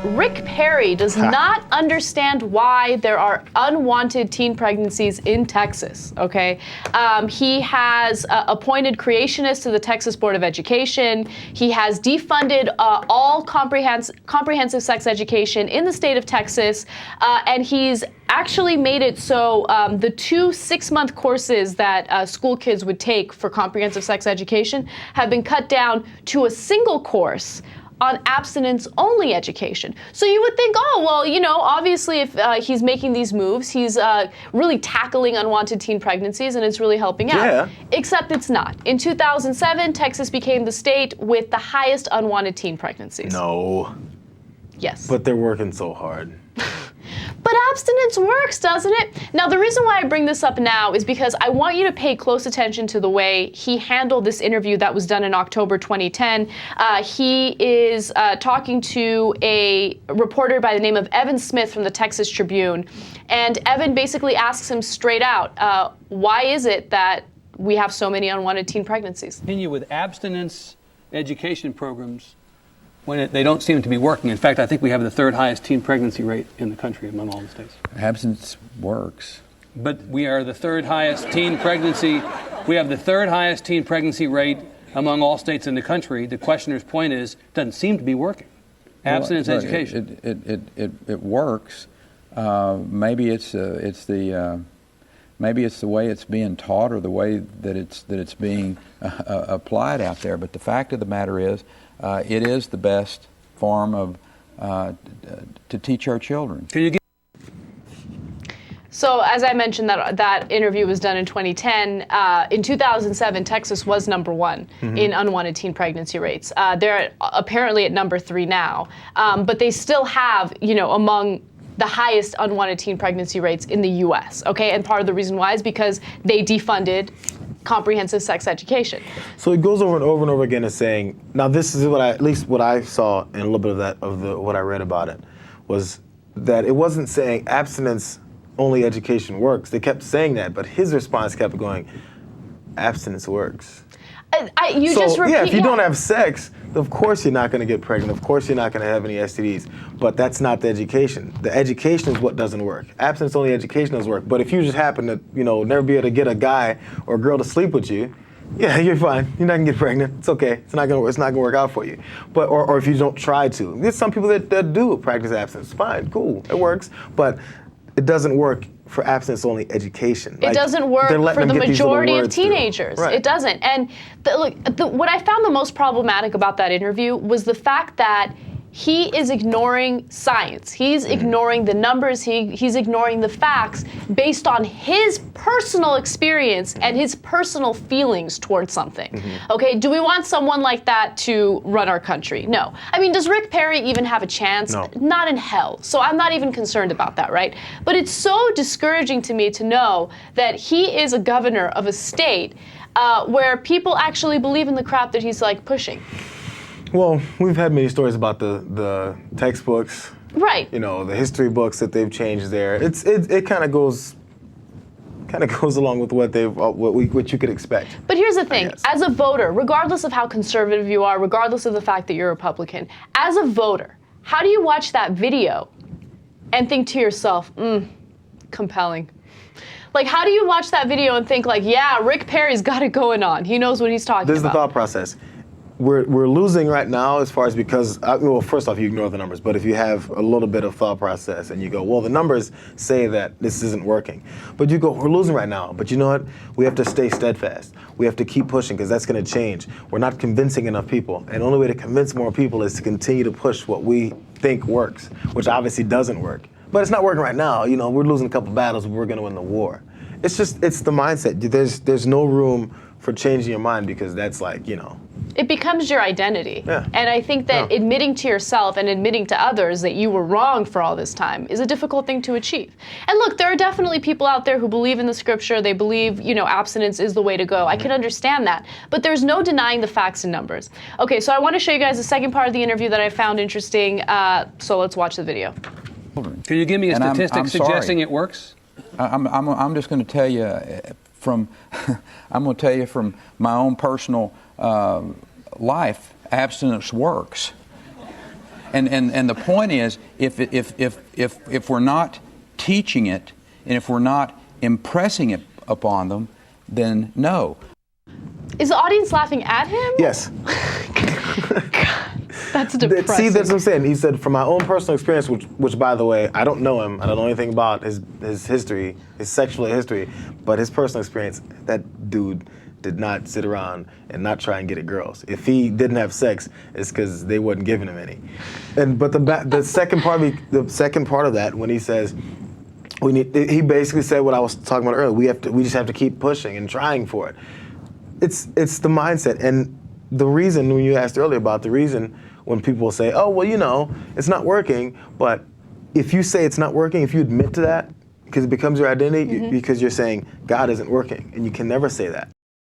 Rick Perry does not understand why there are unwanted teen pregnancies in Texas, okay? He has appointed creationists to the Texas Board of Education. He has defunded all comprehensive sex education in the state of Texas, and he's actually made it so the 2 6-month courses that school kids would take for comprehensive sex education have been cut down to a single course on abstinence-only education. So you would think, oh, well, you know, obviously if he's making these moves, he's really tackling unwanted teen pregnancies and it's really helping out. Yeah. Except it's not. In 2007, Texas became the state with the highest unwanted teen pregnancies. No. Yes. But they're working so hard. But abstinence works, doesn't it? Now, the reason why I bring this up now is because I want you to pay close attention to the way he handled this interview that was done in October 2010. He is talking to a reporter by the name of Evan Smith from the Texas Tribune. And Evan basically asks him straight out, why is it that we have so many unwanted teen pregnancies? Continue with abstinence education programs when they don't seem to be working. In fact, I think we have the 3rd highest teen pregnancy rate in the country among all the states. Abstinence works. But we are the 3rd highest teen pregnancy. We have the 3rd highest teen pregnancy rate among all states in the country. The questioner's point is, it doesn't seem to be working. Abstinence education. It works. Maybe it's the way it's being taught or the way that it's being applied out there. But the fact of the matter is, it is the best form of to teach our children. So as I mentioned, that interview was done in 2010. In 2007, Texas was #1 in unwanted teen pregnancy rates. They're apparently at #3 now, but they still have, you know, among the highest unwanted teen pregnancy rates in the U.S., okay? And part of the reason why is because they defunded comprehensive sex education. So it goes over and over and over again as saying, now this is at least what I saw and a little bit of what I read about it, was that it wasn't saying abstinence-only education works. They kept saying that, but his response kept going, abstinence works. If you don't have sex, of course you're not going to get pregnant. Of course you're not going to have any STDs. But that's not the education. The education is what doesn't work. Abstinence-only education doesn't work. But if you just happen to, you know, never be able to get a guy or a girl to sleep with you, yeah, you're fine. You're not going to get pregnant. It's okay. It's not going to work out for you. But or if you don't try to. There's some people that do practice abstinence. Fine, cool, it works. But it doesn't work for abstinence-only education. It doesn't work for the majority of teenagers. Right. It doesn't. And what I found the most problematic about that interview was the fact that he is ignoring science. He's ignoring the numbers. He's ignoring the facts based on his personal experience and his personal feelings towards something. Okay, do we want someone like that to run our country? No. I mean, does Rick Perry even have a chance? No. Not in hell. So I'm not even concerned about that, right? But it's so discouraging to me to know that he is a governor of a state where people actually believe in the crap that he's like pushing. Well, we've had many stories about the textbooks, right? You know, the history books that they've changed there. It kind of goes along with what you could expect. But here's the thing: as a voter, regardless of how conservative you are, regardless of the fact that you're a Republican, as a voter, how do you watch that video and think to yourself, compelling? Like, how do you watch that video and think like, yeah, Rick Perry's got it going on. He knows what he's talking about. This is the thought process. We're losing right now as far as because, well, first off, you ignore the numbers, but if you have a little bit of thought process and you go, well, the numbers say that this isn't working. But you go, we're losing right now. But you know what? We have to stay steadfast. We have to keep pushing because that's going to change. We're not convincing enough people. And the only way to convince more people is to continue to push what we think works, which obviously doesn't work. But it's not working right now. You know, we're losing a couple battles, but we're going to win the war. It's the mindset. There's no room for changing your mind because that's like, you know. It becomes your identity. Yeah. And I think that admitting to yourself and admitting to others that you were wrong for all this time is a difficult thing to achieve. And look, there are definitely people out there who believe in the scripture. They believe, you know, abstinence is the way to go. I can understand that. But there's no denying the facts and numbers. Okay, so I want to show you guys the second part of the interview that I found interesting. So let's watch the video. Can you give me a statistic suggesting it works? I'm just going to tell you from my own personal life, abstinence works. And the point is, if we're not teaching it, and if we're not impressing it upon them, then no. Is the audience laughing at him? Yes. That's depressing. See, that's what I'm saying. He said, from my own personal experience, which by the way, I don't know him. I don't know anything about his history, his sexual history, but his personal experience, that dude did not sit around and not try and get at girls. If he didn't have sex, it's because they wasn't giving him any. But the second part of that, when he says, he basically said what I was talking about earlier. We just have to keep pushing and trying for it. It's the mindset. And the reason, when you asked earlier about the reason when people say, oh, well, it's not working, but if you say it's not working, if you admit to that, because it becomes your identity, because you're saying God isn't working, and you can never say that.